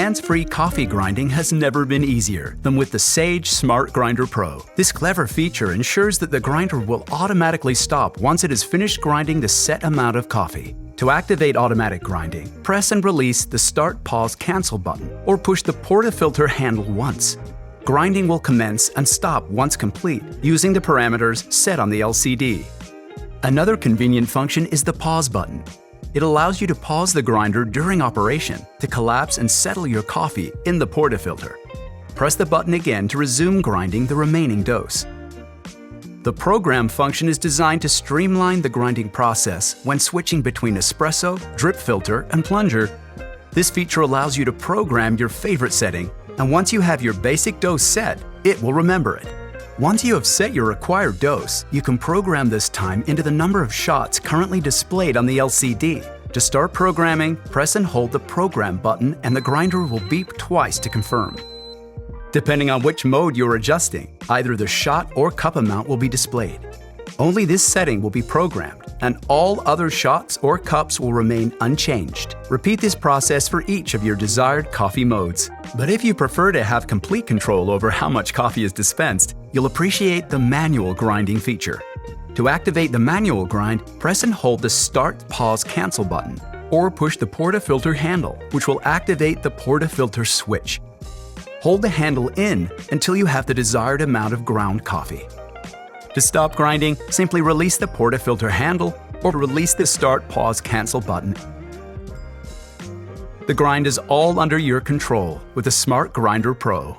hands-free coffee grinding has never been easier than with the Sage Smart Grinder Pro. This clever feature ensures that the grinder will automatically stop once it has finished grinding the set amount of coffee. To activate automatic grinding, press and release the Start, Pause, Cancel button, or push the portafilter handle once. Grinding will commence and stop once complete using the parameters set on the LCD. Another convenient function is the Pause button. It allows you to pause the grinder during operation to collapse and settle your coffee in the portafilter. Press the button again to resume grinding the remaining dose. The program function is designed to streamline the grinding process when switching between espresso, drip filter, and plunger. This feature allows you to program your favorite setting, and once you have your basic dose set, it will remember it. Once you have set your required dose, you can program this time into the number of shots currently displayed on the LCD. To start programming, press and hold the Program button and the grinder will beep twice to confirm. Depending on which mode you're adjusting, either the shot or cup amount will be displayed. Only this setting will be programmed, and all other shots or cups will remain unchanged. Repeat this process for each of your desired coffee modes. But if you prefer to have complete control over how much coffee is dispensed, you'll appreciate the manual grinding feature. To activate the manual grind, press and hold the Start, Pause, Cancel button, or push the portafilter handle, which will activate the portafilter switch. Hold the handle in until you have the desired amount of ground coffee. To stop grinding, simply release the portafilter handle or release the Start, Pause, Cancel button. The grind is all under your control with the Smart Grinder Pro.